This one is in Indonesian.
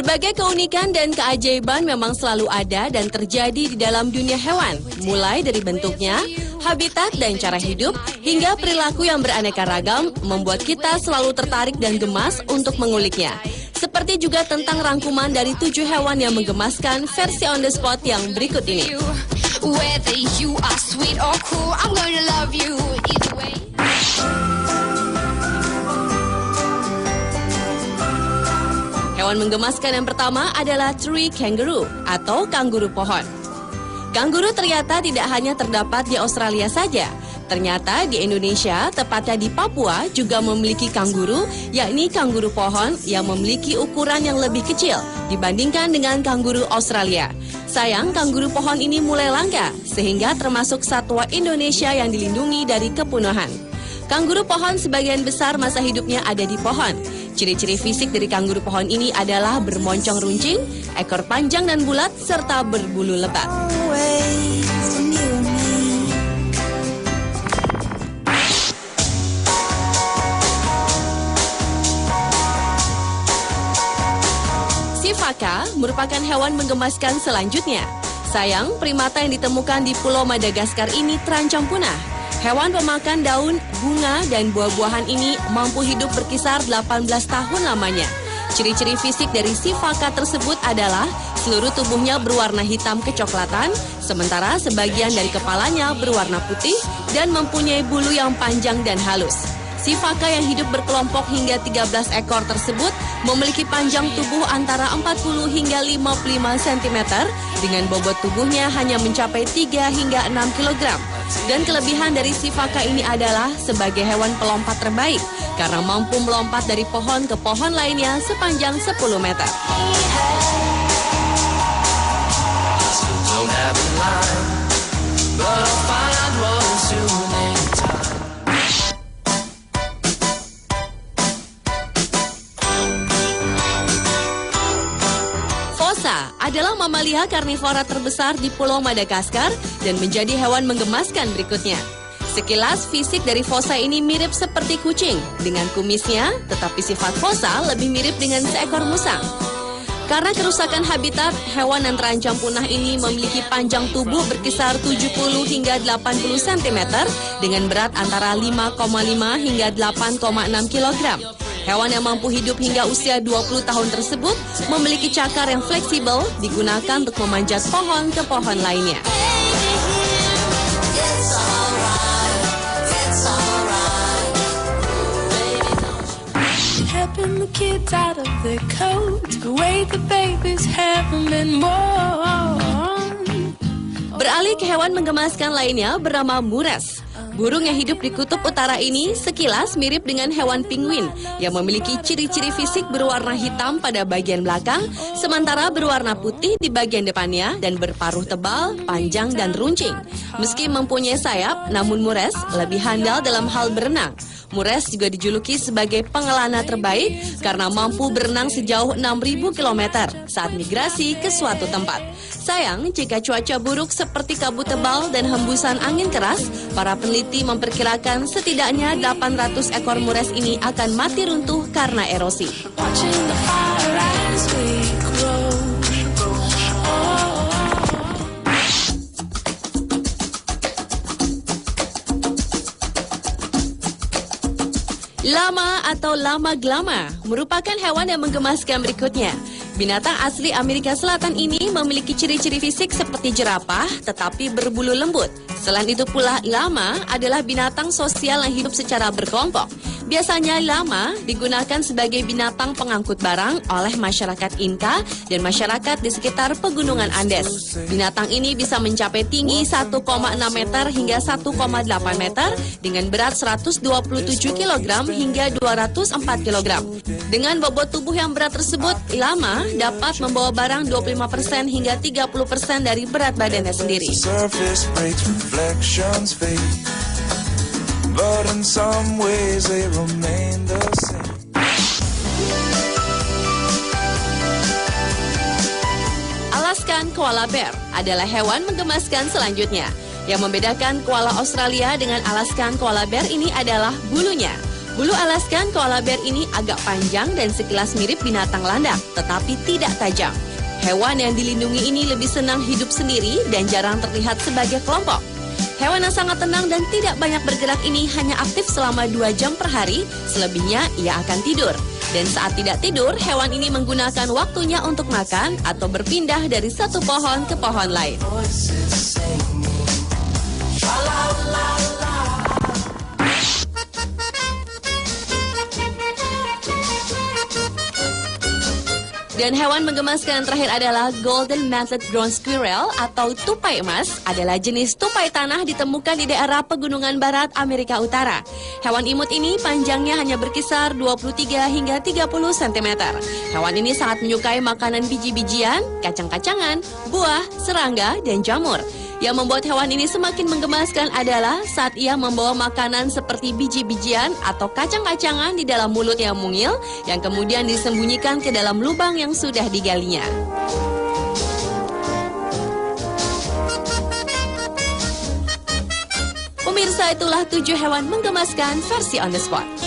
Berbagai keunikan dan keajaiban memang selalu ada dan terjadi di dalam dunia hewan, mulai dari bentuknya, habitat dan cara hidup, hingga perilaku yang beraneka ragam membuat kita selalu tertarik dan gemas untuk menguliknya. Seperti juga tentang rangkuman dari 7 hewan yang menggemaskan versi on the spot yang berikut ini. Hewan menggemaskan yang pertama adalah tree kangaroo atau kanguru pohon. Kanguru ternyata tidak hanya terdapat di Australia saja. Ternyata di Indonesia, tepatnya di Papua, juga memiliki kanguru, yakni kanguru pohon yang memiliki ukuran yang lebih kecil dibandingkan dengan kanguru Australia. Sayang, kanguru pohon ini mulai langka, sehingga termasuk satwa Indonesia yang dilindungi dari kepunahan. Kanguru pohon sebagian besar masa hidupnya ada di pohon. Ciri-ciri fisik dari kanguru pohon ini adalah bermoncong runcing, ekor panjang dan bulat, serta berbulu lebat. Sifaka merupakan hewan menggemaskan selanjutnya. Sayang, primata yang ditemukan di Pulau Madagaskar ini terancam punah. Hewan pemakan daun, bunga, dan buah-buahan ini mampu hidup berkisar 18 tahun lamanya. Ciri-ciri fisik dari sifaka tersebut adalah seluruh tubuhnya berwarna hitam kecoklatan, sementara sebagian dari kepalanya berwarna putih dan mempunyai bulu yang panjang dan halus. Sifaka yang hidup berkelompok hingga 13 ekor tersebut memiliki panjang tubuh antara 40 hingga 55 cm dengan bobot tubuhnya hanya mencapai 3 hingga 6 kg. Dan kelebihan dari sifaka ini adalah sebagai hewan pelompat terbaik karena mampu melompat dari pohon ke pohon lainnya sepanjang 10 meter. Fossa adalah mamalia karnivora terbesar di Pulau Madagaskar dan menjadi hewan menggemaskan berikutnya. Sekilas fisik dari fossa ini mirip seperti kucing dengan kumisnya, tetapi sifat fossa lebih mirip dengan seekor musang. Karena kerusakan habitat, hewan yang terancam punah ini memiliki panjang tubuh berkisar 70 hingga 80 cm dengan berat antara 5,5 hingga 8,6 kg. Hewan yang mampu hidup hingga usia 20 tahun tersebut memiliki cakar yang fleksibel digunakan untuk memanjat pohon ke pohon lainnya. Beralih ke hewan menggemaskan lainnya bernama mures. Burung yang hidup di kutub utara ini sekilas mirip dengan hewan penguin yang memiliki ciri-ciri fisik berwarna hitam pada bagian belakang, sementara berwarna putih di bagian depannya dan berparuh tebal, panjang dan runcing. Meski mempunyai sayap, namun mures lebih handal dalam hal berenang. Mures juga dijuluki sebagai pengelana terbaik karena mampu berenang sejauh 6.000 km saat migrasi ke suatu tempat. Sayang, jika cuaca buruk seperti kabut tebal dan hembusan angin keras, para peneliti memperkirakan setidaknya 800 ekor mures ini akan mati runtuh karena erosi. Lama atau lama glama merupakan hewan yang menggemaskan berikutnya. Binatang asli Amerika Selatan ini memiliki ciri-ciri fisik seperti jerapah tetapi berbulu lembut. Selain itu pula, lama adalah binatang sosial yang hidup secara berkelompok. Biasanya lama digunakan sebagai binatang pengangkut barang oleh masyarakat Inka dan masyarakat di sekitar pegunungan Andes. Binatang ini bisa mencapai tinggi 1,6 meter hingga 1,8 meter dengan berat 127 kg hingga 204 kg. Dengan bobot tubuh yang berat tersebut, lama dapat membawa barang 25% hingga 30% dari berat badannya sendiri. But in some ways they remain the same. Alaskan koala bear adalah hewan menggemaskan selanjutnya. Yang membedakan koala Australia dengan Alaskan koala bear ini adalah bulunya. Bulu Alaskan koala bear ini agak panjang dan sekilas mirip binatang landak, tetapi tidak tajam. Hewan yang dilindungi ini lebih senang hidup sendiri dan jarang terlihat sebagai kelompok. Hewan yang sangat tenang dan tidak banyak bergerak ini hanya aktif selama 2 jam per hari, selebihnya ia akan tidur. Dan saat tidak tidur, hewan ini menggunakan waktunya untuk makan atau berpindah dari satu pohon ke pohon lain. Dan hewan menggemaskan terakhir adalah Golden Mantled Ground Squirrel atau tupai emas, adalah jenis tupai tanah ditemukan di daerah pegunungan barat Amerika Utara. Hewan imut ini panjangnya hanya berkisar 23 hingga 30 cm. Hewan ini sangat menyukai makanan biji-bijian, kacang-kacangan, buah, serangga, dan jamur. Yang membuat hewan ini semakin menggemaskan adalah saat ia membawa makanan seperti biji-bijian atau kacang-kacangan di dalam mulut yang mungil yang kemudian disembunyikan ke dalam lubang yang sudah digalinya. Pemirsa, itulah 7 hewan menggemaskan versi On The Spot.